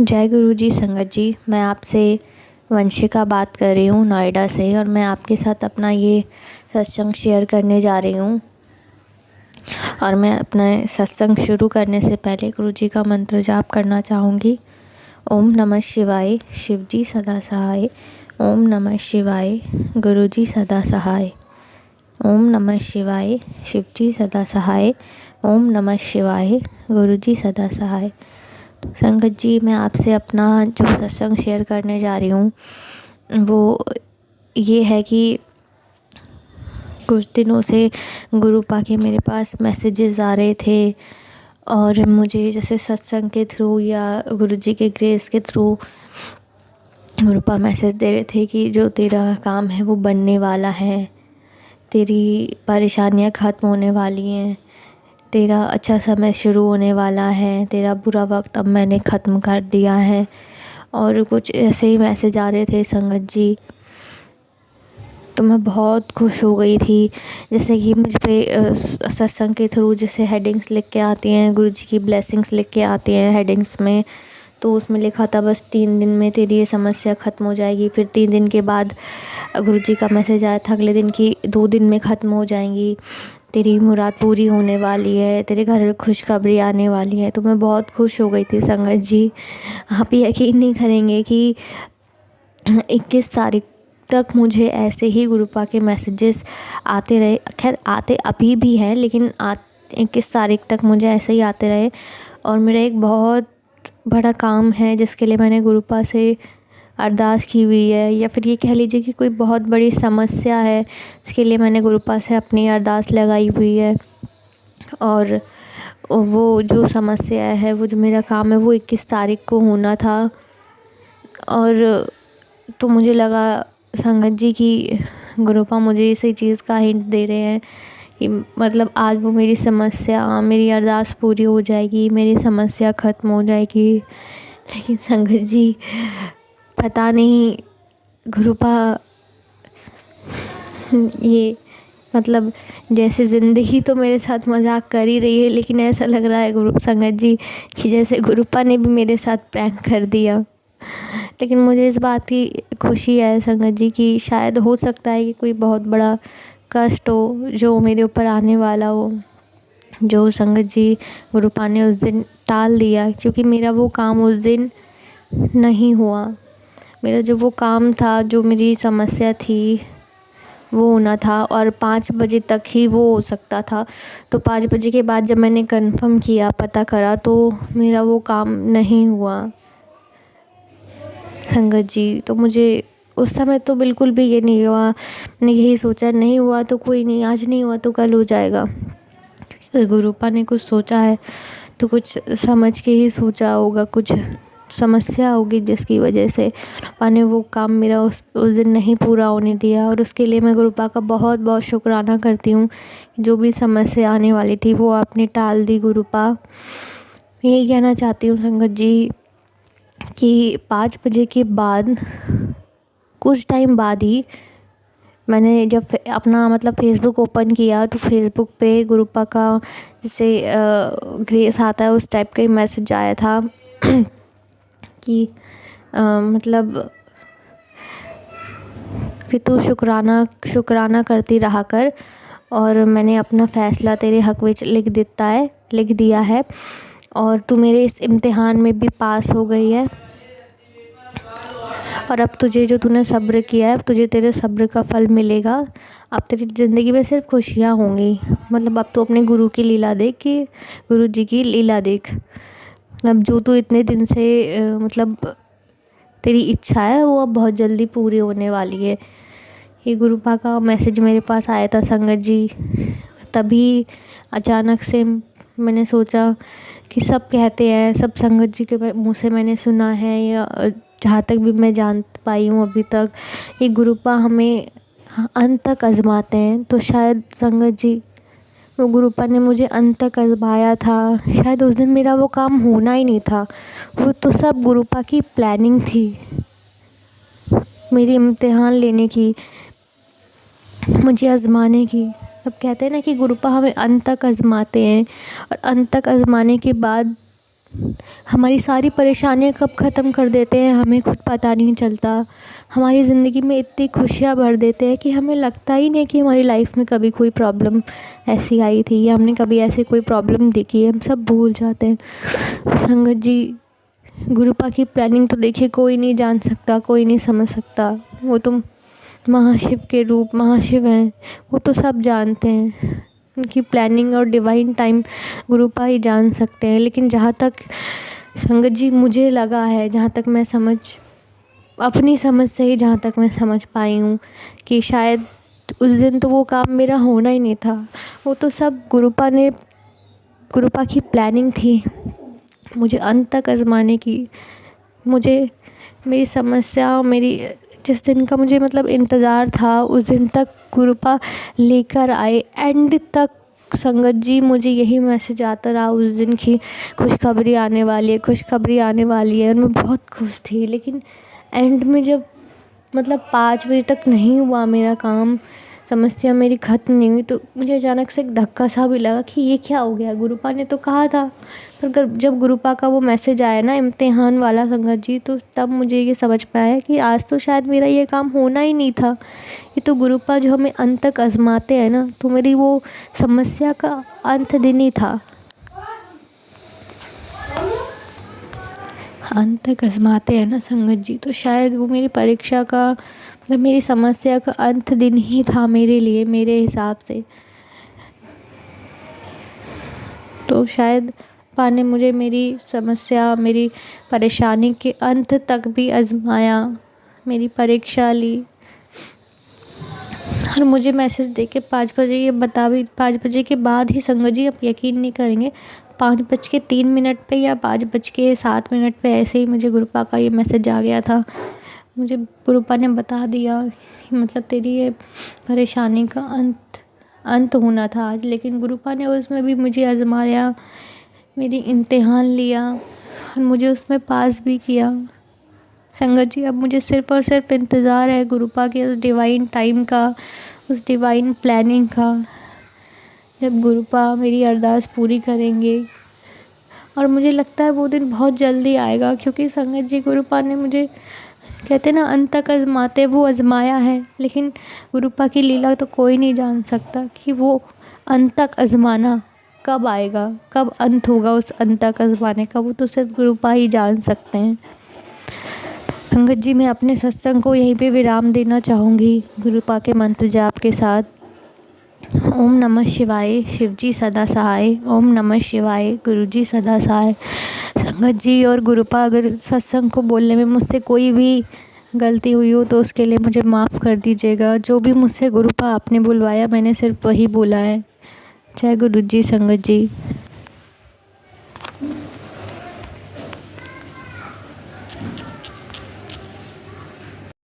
जय गुरु जी। संगत जी, मैं आपसे वंशिका बात कर रही हूँ नोएडा से, और मैं आपके साथ अपना ये सत्संग शेयर करने जा रही हूँ। और मैं अपना सत्संग शुरू करने से पहले गुरु जी का मंत्र जाप करना चाहूँगी। ओम नमः शिवाय, शिव जी सदा सहाय। ओम नमः शिवाय, गुरु जी सदा सहाय। ओम नमः शिवाय, शिव जी सदा सहाय। ओम नमः शिवाय, गुरु जी सदा सहाय। संगत जी, मैं आपसे अपना जो सत्संग शेयर करने जा रही हूँ वो ये है कि कुछ दिनों से गुरुपा के मेरे पास मैसेजेस आ रहे थे, और मुझे जैसे सत्संग के थ्रू या गुरुजी के ग्रेस के थ्रू गुरुपा मैसेज दे रहे थे कि जो तेरा काम है वो बनने वाला है, तेरी परेशानियाँ ख़त्म होने वाली हैं, तेरा अच्छा समय शुरू होने वाला है, तेरा बुरा वक्त अब मैंने ख़त्म कर दिया है। और कुछ ऐसे ही मैसेज आ रहे थे संगत जी। तो मैं बहुत खुश हो गई थी। जैसे कि मुझ पे सत्संग के थ्रू जैसे हेडिंग्स लिख के आती हैं, गुरुजी की ब्लेसिंग्स लिख के आती हैं हेडिंग्स में, तो उसमें लिखा था बस 3 दिन में तेरी ये समस्या ख़त्म हो जाएगी। फिर 3 दिन के बाद गुरुजी का मैसेज आया था अगले दिन की 2 दिन में ख़त्म हो जाएंगी, तेरी मुराद पूरी होने वाली है, तेरे घर में खुशखबरी आने वाली है। तो मैं बहुत खुश हो गई थी संगत जी। आप यकीन नहीं करेंगे कि 21 तारीख तक मुझे ऐसे ही गुरुपा के मैसेजेस आते रहे। खैर आते अभी भी हैं, लेकिन 21 तारीख तक मुझे ऐसे ही आते रहे। और मेरा एक बहुत बड़ा काम है जिसके लिए मैंने गुरुपा से अरदास की हुई है, या फिर ये कह लीजिए कि कोई बहुत बड़ी समस्या है इसके लिए मैंने गुरुपा से अपनी अरदास लगाई हुई है। और वो जो समस्या है, वो जो मेरा काम है, वो 21 तारीख को होना था। और तो मुझे लगा संगत जी की गुरुपा मुझे इसी चीज़ का हिंट दे रहे हैं कि मतलब आज वो मेरी अरदास पूरी हो जाएगी, मेरी समस्या ख़त्म हो जाएगी। लेकिन संगत जी, पता नहीं गुरुपा ये मतलब जैसे ज़िंदगी तो मेरे साथ मजाक कर ही रही है, लेकिन ऐसा लग रहा है गुरु संगत जी कि जैसे गुरुपा ने भी मेरे साथ प्रैंक कर दिया। लेकिन मुझे इस बात की खुशी है संगत जी कि शायद हो सकता है कि कोई बहुत बड़ा कष्ट हो जो मेरे ऊपर आने वाला हो, जो संगत जी गुरुपा ने उस दिन टाल दिया, क्योंकि मेरा वो काम उस दिन नहीं हुआ। मेरा जो वो काम था, जो मेरी समस्या थी, वो होना था और 5 बजे तक ही वो हो सकता था। तो 5 बजे के बाद जब मैंने कंफर्म किया, पता करा, तो मेरा वो काम नहीं हुआ संगत जी। तो मुझे उस समय तो बिल्कुल भी ये नहीं हुआ, मैंने यही सोचा नहीं हुआ तो कोई नहीं, आज नहीं हुआ तो कल हो जाएगा। अगर गुरुपा ने कुछ सोचा है तो कुछ समझ के ही सोचा होगा, कुछ समस्या होगी जिसकी वजह से गुरुपा ने वो काम मेरा उस दिन नहीं पूरा होने दिया। और उसके लिए मैं गुरुपा का बहुत बहुत शुक्राना करती हूँ। जो भी समस्या आने वाली थी वो आपने टाल दी गुरुपा। मैं यही कहना चाहती हूँ संगत जी कि 5 बजे के बाद कुछ टाइम बाद ही मैंने जब अपना मतलब फ़ेसबुक ओपन किया, तो फ़ेसबुक पे गुरुपा का जैसे ग्रेस आता है उस टाइप का ही मैसेज आया था कि मतलब कि तू शुक्राना करती रहा कर, और मैंने अपना फ़ैसला तेरे हक़ में लिख दिया है, और तू मेरे इस इम्तिहान में भी पास हो गई है। और अब तुझे जो तूने सब्र किया है, अब तुझे तेरे सब्र का फल मिलेगा। अब तेरी ज़िंदगी में सिर्फ खुशियाँ होंगी। मतलब अब तो अपने गुरु की लीला देख, कि गुरु जी की लीला देख। अब जो तू इतने दिन से मतलब तेरी इच्छा है वो अब बहुत जल्दी पूरी होने वाली है। ये गुरुपा का मैसेज मेरे पास आया था संगत जी। तभी अचानक से मैंने सोचा कि सब कहते हैं, सब संगत जी के मुँह से मैंने सुना है, या जहाँ तक भी मैं जान पाई हूँ अभी तक, ये गुरुपा हमें अंत तक आजमाते हैं। तो शायद संगत जी, वो गुरुपा ने मुझे अंत तक आजमाया था। शायद उस दिन मेरा वो काम होना ही नहीं था। वो तो सब गुरुपा की प्लानिंग थी, मेरी इम्तिहान लेने की, मुझे आजमाने की। अब कहते हैं ना कि गुरुपा हमें अंत तक आजमाते हैं, और अंत तक आजमाने के बाद हमारी सारी परेशानियाँ कब ख़त्म कर देते हैं हमें खुद पता नहीं चलता। हमारी ज़िंदगी में इतनी खुशियाँ भर देते हैं कि हमें लगता ही नहीं कि हमारी लाइफ में कभी कोई प्रॉब्लम ऐसी आई थी या हमने कभी ऐसी कोई प्रॉब्लम देखी है, हम सब भूल जाते हैं। संगत जी, गुरुपा की प्लानिंग तो देखिए कोई नहीं जान सकता, कोई नहीं समझ सकता। वो तो महाशिव के रूप महाशिव हैं, वो तो सब जानते हैं। उनकी प्लानिंग और डिवाइन टाइम गुरुपा ही जान सकते हैं। लेकिन जहाँ तक संगत जी मुझे लगा है, जहाँ तक मैं अपनी समझ से ही जहाँ तक मैं समझ पाई हूँ कि शायद उस दिन तो वो काम मेरा होना ही नहीं था। वो तो सब गुरुपा की प्लानिंग थी मुझे अंत तक आजमाने की। मुझे मेरी समस्या, मेरी जिस दिन का मुझे मतलब इंतज़ार था, उस दिन तक गुरुपा लेकर आए एंड तक। संगत जी, मुझे यही मैसेज आता रहा उस दिन की खुशखबरी आने वाली है, खुशखबरी आने वाली है, और मैं बहुत खुश थी। लेकिन एंड में जब मतलब 5 बजे तक नहीं हुआ मेरा काम, समस्या मेरी ख़त्म नहीं हुई, तो मुझे अचानक से एक धक्का सा भी लगा कि ये क्या हो गया। गुरुपा ने तो कहा था, पर जब गुरुपा का वो मैसेज आया ना इम्तिहान वाला संगत जी, तो तब मुझे ये समझ में आया कि आज तो शायद मेरा ये काम होना ही नहीं था। ये तो गुरुपा जो हमें अंत तक आजमाते हैं ना, तो मेरी वो समस्या का अंत दिन ही था। अंत तक आजमाते हैं ना संगत जी, तो शायद वो मेरी परीक्षा का मतलब मेरी समस्या का अंत दिन ही था मेरे लिए, मेरे हिसाब से। तो शायद पाने मुझे मेरी समस्या, मेरी परेशानी के अंत तक भी आजमाया, मेरी परीक्षा ली। और मुझे मैसेज देके 5 बजे ये बता भी 5 बजे के बाद ही संगत जी, आप यकीन नहीं करेंगे, 5:03 पे या 5:07 पे ऐसे ही मुझे गुरुपा का ये मैसेज आ गया था। मुझे गुरुपा ने बता दिया कि मतलब तेरी ये परेशानी का अंत होना था आज। लेकिन गुरुपा ने उसमें भी मुझे आजमाया, मेरी इम्तिहान लिया और मुझे उसमें पास भी किया। संगत जी, अब मुझे सिर्फ़ और सिर्फ इंतज़ार है गुरुपा के उस डिवाइन टाइम का, उस डिवाइन प्लानिंग का, जब गुरुपा मेरी अरदास पूरी करेंगे। और मुझे लगता है वो दिन बहुत जल्दी आएगा, क्योंकि संगत जी गुरुपा ने मुझे कहते ना अंत तक आजमाते, वो आजमाया है। लेकिन गुरुपा की लीला तो कोई नहीं जान सकता कि वो अंत तक आजमाना कब आएगा, कब अंत होगा उस अंत तक आजमाने का, वो तो सिर्फ गुरुपा ही जान सकते हैं। संगत जी, मैं अपने सत्संग को यहीं पे विराम देना चाहूँगी गुरुपा के मंत्र जाप के साथ। ओम नमः शिवाय, शिवजी सदा सहाय। ओम नमः शिवाय, गुरुजी सदा सहाय। संगत जी और गुरुपा, अगर सत्संग को बोलने में मुझसे कोई भी गलती हुई हो तो उसके लिए मुझे माफ़ कर दीजिएगा। जो भी मुझसे गुरुपा आपने बुलवाया, मैंने सिर्फ वही बोला है। जय गुरु जी संगत जी।